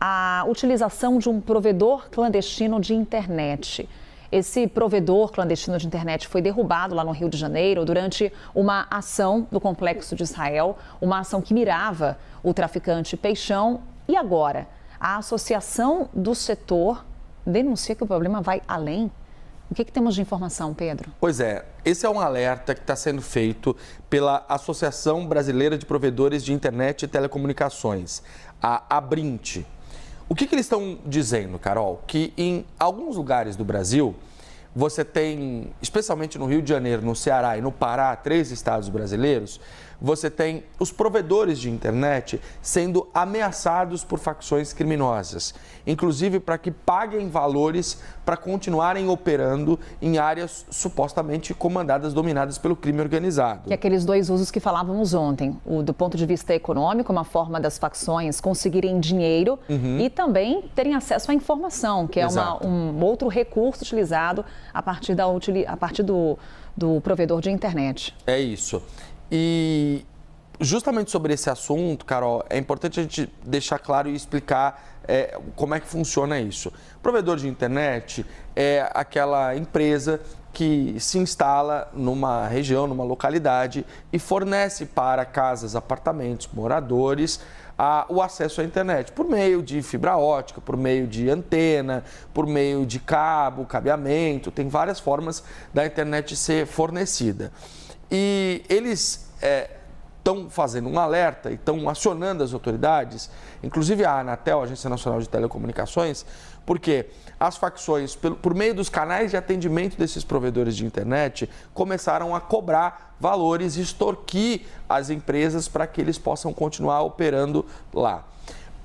a utilização de um provedor clandestino de internet. Esse provedor clandestino de internet foi derrubado lá no Rio de Janeiro durante uma ação do Complexo de Israel, uma ação que mirava o traficante Peixão. E agora, a associação do setor denuncia que o problema vai além. O que temos de informação, Pedro? Pois é, esse é um alerta que está sendo feito pela Associação Brasileira de Provedores de Internet e Telecomunicações, a Abrint. O que eles estão dizendo, Carol? Que em alguns lugares do Brasil, você tem, especialmente no Rio de Janeiro, no Ceará e no Pará, 3 estados brasileiros, você tem os provedores de internet sendo ameaçados por facções criminosas, inclusive para que paguem valores para continuarem operando em áreas supostamente comandadas, dominadas pelo crime organizado. Que aqueles 2 usos que falávamos ontem, o do ponto de vista econômico, uma forma das facções conseguirem dinheiro e também terem acesso à informação, que é um outro recurso utilizado a partir do provedor de internet. É isso. E justamente sobre esse assunto, Carol, é importante a gente deixar claro e explicar como é que funciona isso. O provedor de internet é aquela empresa que se instala numa região, numa localidade e fornece para casas, apartamentos, moradores o acesso à internet por meio de fibra ótica, por meio de antena, por meio de cabo, cabeamento, tem várias formas da internet ser fornecida. E eles estão fazendo um alerta e estão acionando as autoridades, inclusive a Anatel, a Agência Nacional de Telecomunicações, porque as facções, por meio dos canais de atendimento desses provedores de internet, começaram a cobrar valores e extorquir as empresas para que eles possam continuar operando lá.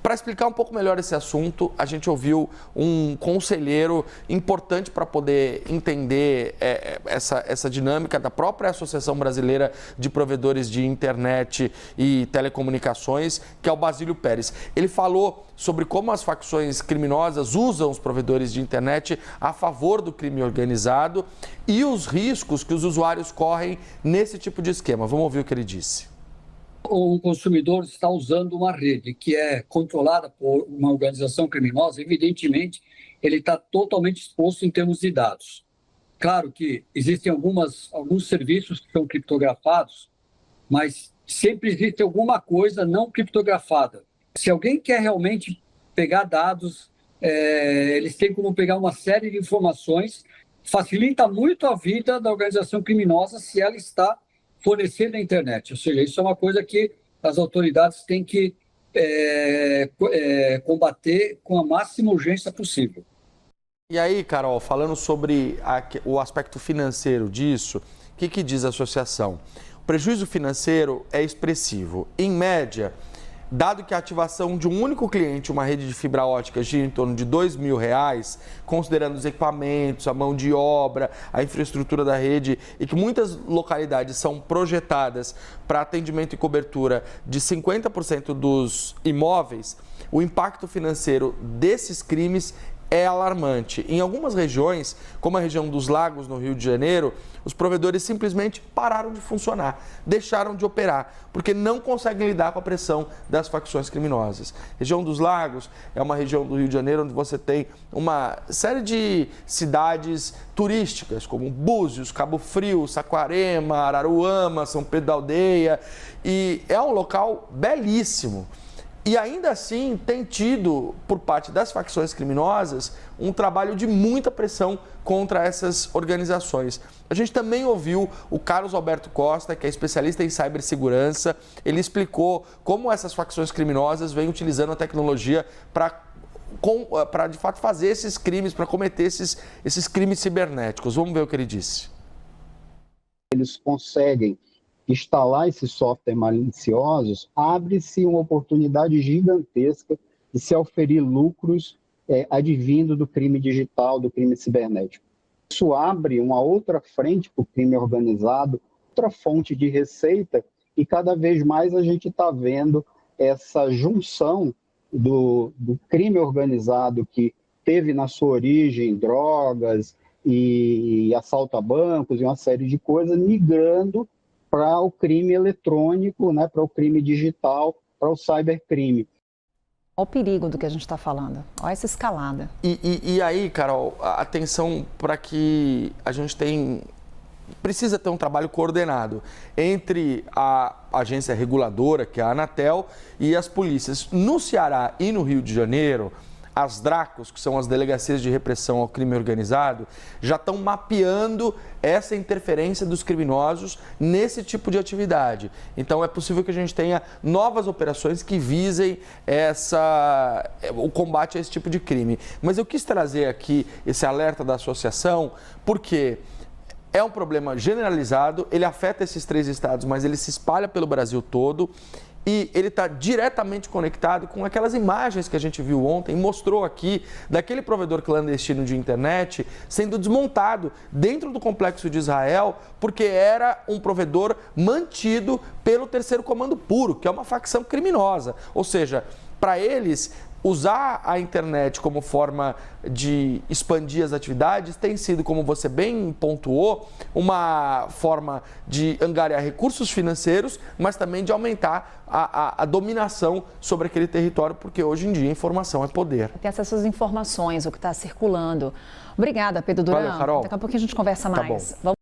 Para explicar um pouco melhor esse assunto, a gente ouviu um conselheiro importante para poder entender essa dinâmica da própria Associação Brasileira de Provedores de Internet e Telecomunicações, que é o Basílio Pérez. Ele falou sobre como as facções criminosas usam os provedores de internet a favor do crime organizado e os riscos que os usuários correm nesse tipo de esquema. Vamos ouvir o que ele disse. O consumidor está usando uma rede que é controlada por uma organização criminosa, evidentemente, ele está totalmente exposto em termos de dados. Claro que existem alguns serviços que são criptografados, mas sempre existe alguma coisa não criptografada. Se alguém quer realmente pegar dados, eles têm como pegar uma série de informações, facilita muito a vida da organização criminosa se ela está fornecer na internet, ou seja, isso é uma coisa que as autoridades têm que combater com a máxima urgência possível. E aí, Carol, falando sobre o aspecto financeiro disso, o que diz a associação? O prejuízo financeiro é expressivo. Em média, dado que a ativação de um único cliente, uma rede de fibra ótica, gira em torno de R$2.000, considerando os equipamentos, a mão de obra, a infraestrutura da rede, e que muitas localidades são projetadas para atendimento e cobertura de 50% dos imóveis, o impacto financeiro desses crimes é alarmante. Em algumas regiões, como a região dos Lagos, no Rio de Janeiro, os provedores simplesmente pararam de funcionar, deixaram de operar, porque não conseguem lidar com a pressão das facções criminosas. A região dos Lagos é uma região do Rio de Janeiro onde você tem uma série de cidades turísticas, como Búzios, Cabo Frio, Saquarema, Araruama, São Pedro da Aldeia, e é um local belíssimo. E ainda assim tem tido, por parte das facções criminosas, um trabalho de muita pressão contra essas organizações. A gente também ouviu o Carlos Alberto Costa, que é especialista em cibersegurança. Ele explicou como essas facções criminosas vêm utilizando a tecnologia para de fato fazer esses crimes, para cometer esses crimes cibernéticos. Vamos ver o que ele disse. Eles conseguem instalar esses softwares maliciosos, abre-se uma oportunidade gigantesca de se oferir lucros advindo do crime digital, do crime cibernético. Isso abre uma outra frente para o crime organizado, outra fonte de receita, e cada vez mais a gente está vendo essa junção do crime organizado que teve na sua origem drogas e assalto a bancos e uma série de coisas, migrando para o crime eletrônico, né, para o crime digital, para o cybercrime. Olha o perigo do que a gente está falando, olha essa escalada. E aí, Carol, atenção para que a gente precisa ter um trabalho coordenado entre a agência reguladora, que é a Anatel, e as polícias. No Ceará e no Rio de Janeiro, as DRACOS, que são as Delegacias de Repressão ao Crime Organizado, já estão mapeando essa interferência dos criminosos nesse tipo de atividade. Então, é possível que a gente tenha novas operações que visem o combate a esse tipo de crime. Mas eu quis trazer aqui esse alerta da associação porque é um problema generalizado, ele afeta esses 3 estados, mas ele se espalha pelo Brasil todo. E ele está diretamente conectado com aquelas imagens que a gente viu ontem, mostrou aqui, daquele provedor clandestino de internet sendo desmontado dentro do complexo de Israel, porque era um provedor mantido pelo Terceiro Comando Puro, que é uma facção criminosa. Ou seja, para eles, usar a internet como forma de expandir as atividades tem sido, como você bem pontuou, uma forma de angariar recursos financeiros, mas também de aumentar a dominação sobre aquele território, porque hoje em dia informação é poder. Tem essas informações, o que está circulando. Obrigada, Pedro Duran. Valeu, Carol. Daqui a pouco a gente conversa mais. Tá bom.